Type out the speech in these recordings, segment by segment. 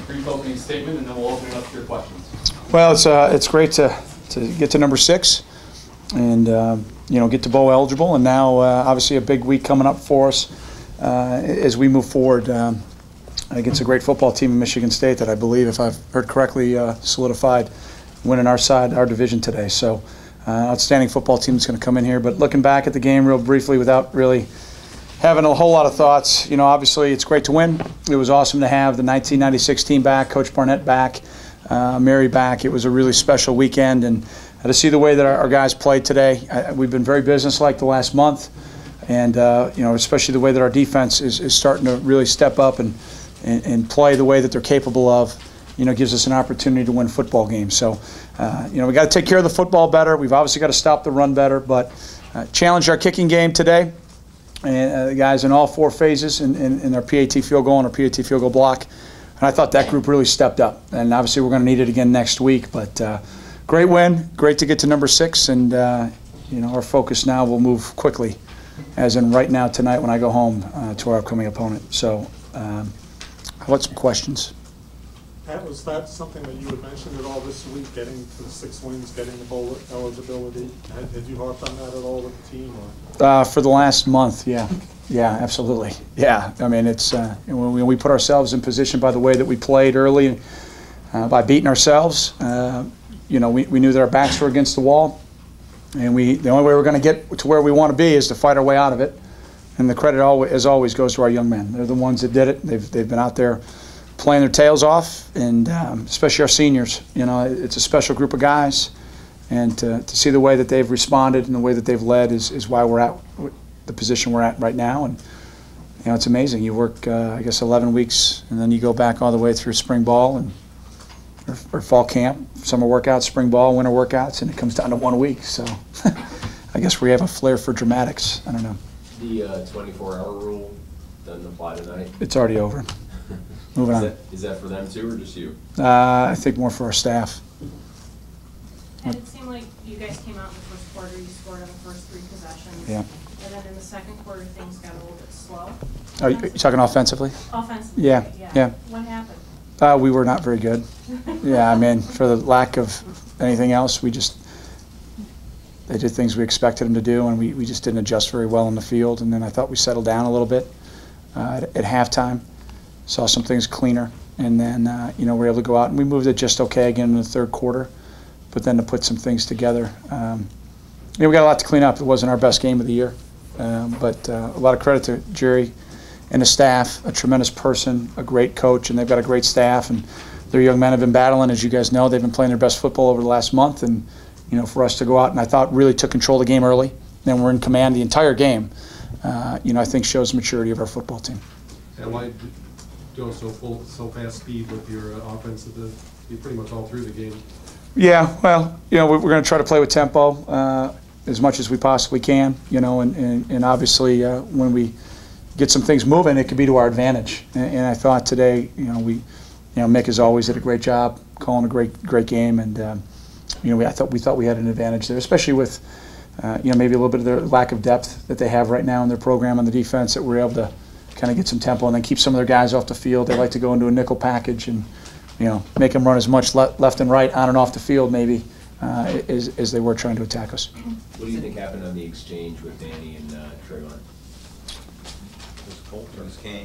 brief opening statement, and then we'll open it up to your questions. Well, it's great to get to number 6 and get to bowl eligible, and now obviously a big week coming up for us as we move forward against a great football team in Michigan State that I believe, if I've heard correctly, solidified winning our division today. So outstanding football team that's going to come in here. But looking back at the game real briefly without really having a whole lot of thoughts, obviously it's great to win. It was awesome to have the 1996 team back, Coach Barnett back, Mary back. It was a really special weekend, and to see the way that our guys played today. We've been very businesslike the last month, and especially the way that our defense is starting to really step up and play the way that they're capable of. Gives us an opportunity to win football games. So, we got to take care of the football better. We've obviously got to stop the run better, but challenged our kicking game today. And the guys in all 4 phases in our PAT field goal and our PAT field goal block. And I thought that group really stepped up. And obviously we're going to need it again next week. But great win. Great to get to number 6. And, our focus now will move quickly, as in right now tonight when I go home to our upcoming opponent. So how about some questions? Pat, was that something that you had mentioned at all this week, getting to the 6 wins, getting the bowl eligibility? Had you harped on that at all with the team? Or? For the last month, yeah. Yeah, absolutely. Yeah, I mean, it's when we put ourselves in position by the way that we played early, by beating ourselves, we knew that our backs were against the wall, and the only way we're going to get to where we want to be is to fight our way out of it. And the credit, as always, goes to our young men. They're the ones that did it. They've been out there playing their tails off, and especially our seniors. It's a special group of guys, and to see the way that they've responded and the way that they've led is why we're at the position we're at right now. And it's amazing. You work, 11 weeks, and then you go back all the way through spring ball and or fall camp, summer workouts, spring ball, winter workouts, and it comes down to 1 week. So I guess we have a flair for dramatics. I don't know. The 24-hour rule doesn't apply tonight? It's already over. Moving on. Is that for them too, or just you? I think more for our staff. And it seemed like you guys came out in the first quarter, you scored on the first 3 possessions. Yeah. And then in the second quarter, things got a little bit slow. Are you talking offensively? Offensively, yeah. What happened? We were not very good. Yeah, I mean, for the lack of anything else, they did things we expected them to do, and we just didn't adjust very well in the field. And then I thought we settled down a little bit at halftime. Saw some things cleaner, and then we were able to go out and we moved it just okay again in the third quarter, but then to put some things together. We got a lot to clean up. It wasn't our best game of the year, but a lot of credit to Jerry and the staff, a tremendous person, a great coach, and they've got a great staff, and their young men have been battling, as you guys know. They've been playing their best football over the last month, and for us to go out and I thought really took control of the game early, and we're in command the entire game, I think shows the maturity of our football team. And why go so fast speed with your offense pretty much all through the game? Yeah, well, we're going to try to play with tempo as much as we possibly can, and obviously when we get some things moving, it could be to our advantage. And I thought today, Mick as always did a great job calling a great game, and we thought we had an advantage there, especially with maybe a little bit of their lack of depth that they have right now in their program on the defense, that we're able to kind of get some tempo and then keep some of their guys off the field. They like to go into a nickel package and make them run as much left and right on and off the field maybe as they were trying to attack us. What do you think happened on the exchange with Danny and Trayvon?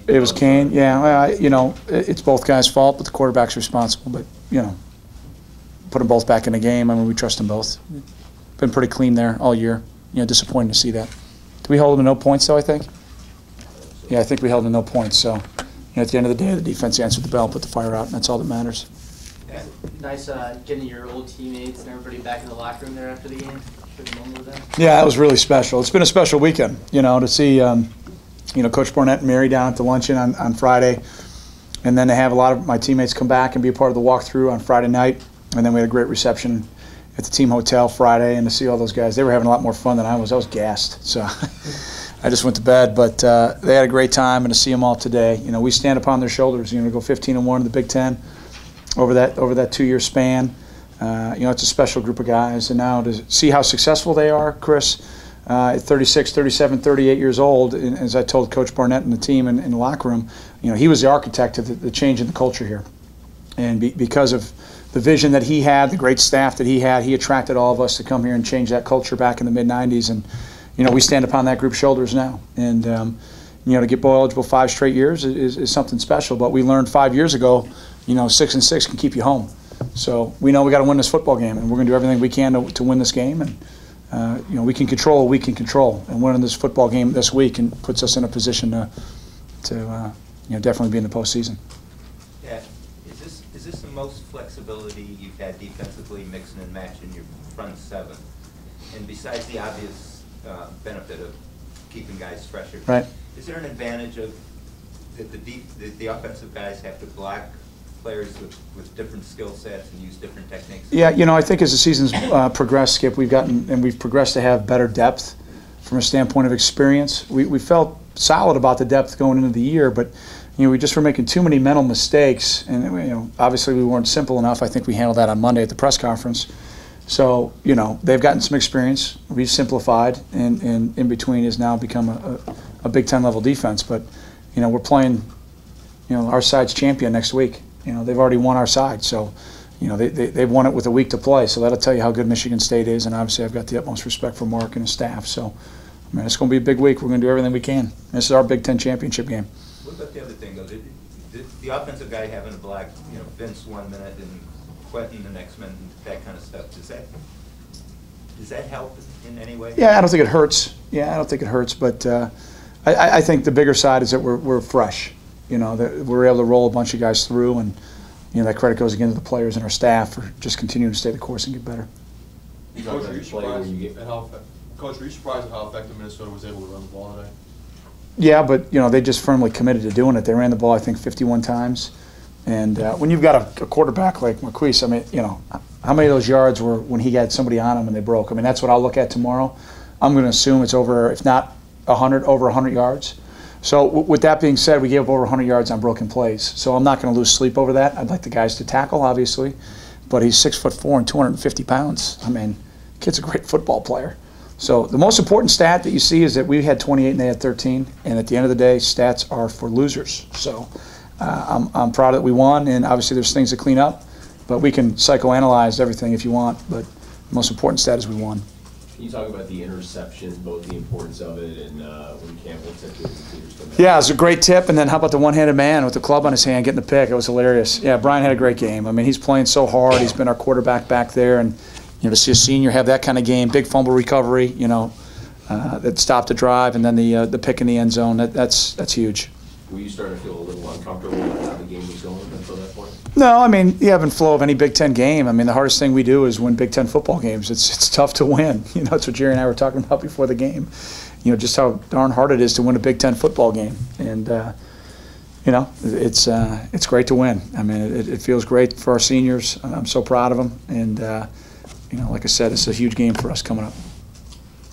It was Kane. Yeah, well, it's both guys' fault, but the quarterback's responsible. But put them both back in the game. I mean, we trust them both. Been pretty clean there all year. Disappointing to see that. Did we hold them to no points though, I think? Yeah, I think we held them to no points. So, at the end of the day, the defense answered the bell, put the fire out, and that's all that matters. Yeah, nice getting your old teammates and everybody back in the locker room there after the game. Yeah, that was really special. It's been a special weekend, to see, Coach Barnett and Mary down at the luncheon on Friday, and then to have a lot of my teammates come back and be a part of the walkthrough on Friday night, and then we had a great reception at the team hotel Friday, and to see all those guys. They were having a lot more fun than I was. I was gassed, so I just went to bed. But they had a great time, and to see them all today, we stand upon their shoulders. We go 15-1 in the Big Ten over that 2-year span. It's a special group of guys, and now to see how successful they are, Chris, at 36, 37, 38 years old, and as I told Coach Barnett and the team in the locker room, he was the architect of the change in the culture here. And because of the vision that he had, the great staff that he had, he attracted all of us to come here and change that culture back in the mid-'90s. And, we stand upon that group's shoulders now. And, to get bowl eligible 5 straight years is something special. But we learned 5 years ago, 6 and 6 can keep you home. So we know we got to win this football game, and we're going to do everything we can to win this game. And we can control what we can control, and winning this football game this week and puts us in a position to definitely be in the postseason. Yeah, is this the most flexibility you've had defensively, mixing and matching your front seven? And besides the obvious benefit of keeping guys fresher, Right. Is there an advantage of that the offensive guys have to block players with different skill sets and use different techniques? Yeah, I think as the season's progressed, Skip, we've progressed to have better depth from a standpoint of experience. We felt solid about the depth going into the year, but we just were making too many mental mistakes, and obviously we weren't simple enough. I think we handled that on Monday at the press conference. So they've gotten some experience. We've simplified, and in between has now become a Big Ten level defense. But we're playing our side's champion next week. They've already won our side, so they've won it with a week to play. So that'll tell you how good Michigan State is, and obviously I've got the utmost respect for Mark and his staff. So it's going to be a big week. We're going to do everything we can. This is our Big Ten championship game. What about the other thing though? The offensive guy having to block, Vince 1 minute and Quentin the next minute, that kind of stuff. Does that help in any way? Yeah, I don't think it hurts. But I think the bigger side is that we're fresh. That we're able to roll a bunch of guys through, and that credit goes again to the players and our staff for just continuing to stay the course and get better. Coach, are you surprised at how effective Minnesota was able to run the ball today? Yeah, but they just firmly committed to doing it. They ran the ball, I think, 51 times. And when you've got a quarterback like McQueese, how many of those yards were when he had somebody on him and they broke? That's what I'll look at tomorrow. I'm going to assume it's over, if not 100, over 100 yards. So with that being said, we gave up over 100 yards on broken plays. So I'm not going to lose sleep over that. I'd like the guys to tackle, obviously, but he's 6'4" and 250 pounds. Kid's a great football player. So the most important stat that you see is that we had 28 and they had 13, and at the end of the day, stats are for losers. So I'm proud that we won, and obviously there's things to clean up, but we can psychoanalyze everything if you want, but the most important stat is we won. Can you talk about the interceptions, both the importance of it, and when Campbell tipped it? Yeah, it was a great tip, and then how about the one-handed man with the club on his hand getting the pick? It was hilarious. Yeah, Brian had a great game. He's playing so hard. He's been our quarterback back there, and to see a senior have that kind of game, big fumble recovery, that stopped the drive, and then the pick in the end zone, that's huge. Were you starting to feel a little uncomfortable with how the game was going until that point? No, you ebb and flow of any Big Ten game. The hardest thing we do is win Big Ten football games. It's tough to win. It's what Jerry and I were talking about before the game. Just how darn hard it is to win a Big Ten football game. And, it's great to win. It feels great for our seniors. I'm so proud of them. And, like I said, it's a huge game for us coming up.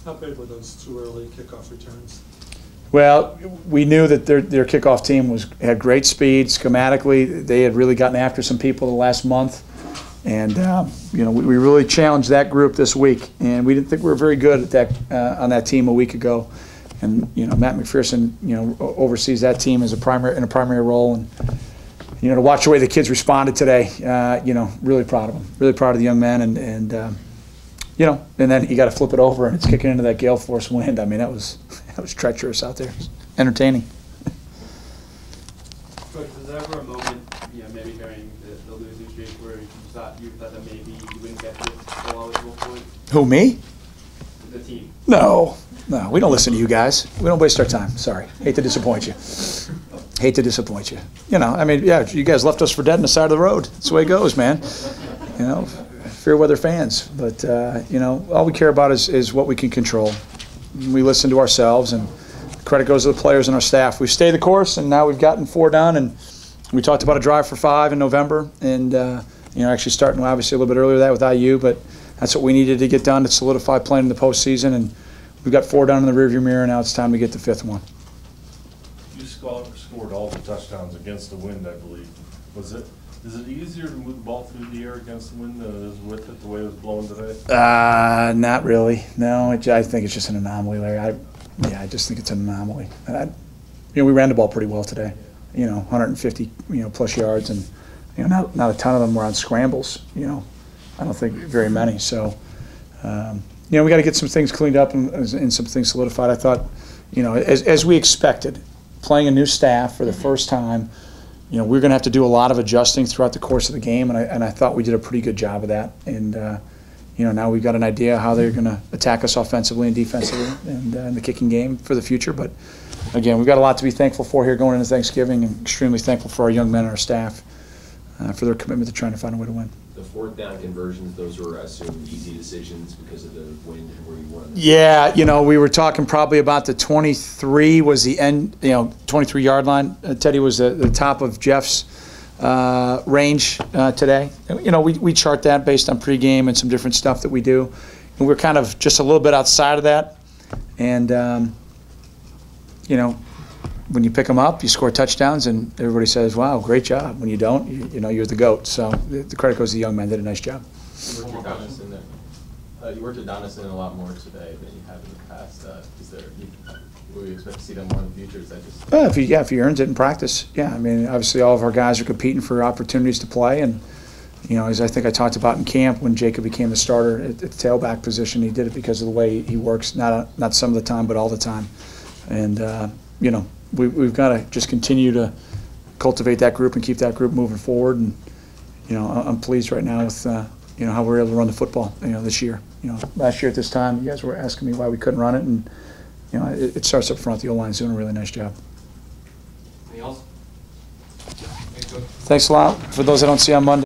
How big were those 2 early kickoff returns? Well, we knew that their kickoff team had great speed. Schematically, they had really gotten after some people the last month. And, we really challenged that group this week. And we didn't think we were very good at that on that team a week ago. And, Matt McPherson, oversees that team in a primary role. And, to watch the way the kids responded today, really proud of them. Really proud of the young men. And then you got to flip it over, and it's kicking into that gale force wind. That was treacherous out there. Entertaining. Coach, was there ever a moment, maybe during the losing streak where you thought that maybe you wouldn't get to this eligible point? Who, me? The team. No, we don't listen to you guys. We don't waste our time. Sorry. Hate to disappoint you. You guys left us for dead on the side of the road. That's the way it goes, man. Fair weather fans. But, all we care about is what we can control. We listen to ourselves, and credit goes to the players and our staff. We've stayed the course, and now we've gotten 4 done, and we talked about a drive for 5 in November, and actually starting obviously a little bit earlier than that with IU, but that's what we needed to get done to solidify playing in the postseason, and we've got 4 done in the rearview mirror. Now it's time to get the 5th one. You scored all the touchdowns against the wind, I believe. Is it easier to move the ball through the air against the wind than it is with it, the way it was blowing today? Not really. No, I think it's just an anomaly, Larry. I just think it's an anomaly. We ran the ball pretty well today. 150 plus yards, and not a ton of them were on scrambles. I don't think very many. So, we got to get some things cleaned up and some things solidified. I thought, as we expected, playing a new staff for the first time, we're going to have to do a lot of adjusting throughout the course of the game, and I thought we did a pretty good job of that. And now we've got an idea how they're going to attack us offensively and defensively, and in the kicking game for the future. But again, we've got a lot to be thankful for here going into Thanksgiving, and extremely thankful for our young men and our staff for their commitment to trying to find a way to win. The fourth down conversions, those were, I assume, easy decisions because of the wind and where you won. Yeah, we were talking probably about the 23 was the end, 23-yard line. Teddy was the top of Jeff's range today. We chart that based on pregame and some different stuff that we do. And we're kind of just a little bit outside of that. And, when you pick them up, you score touchdowns, and everybody says, wow, great job. When you don't, you're the GOAT. So the credit goes to the young man. Did a nice job. You worked at Donison a lot more today than you have in the past. Will we expect to see them more in the future? Is that just... If he earns it in practice, yeah. I mean, obviously all of our guys are competing for opportunities to play, and as I think I talked about in camp when Jacob became the starter at the tailback position, he did it because of the way he works, not some of the time, but all the time. And we've got to just continue to cultivate that group and keep that group moving forward. And I'm pleased right now with how we're able to run the football this year. Last year at this time, you guys were asking me why we couldn't run it, and it starts up front. The O-line's doing a really nice job. Anything else? Thanks a lot. For those I don't see on Monday.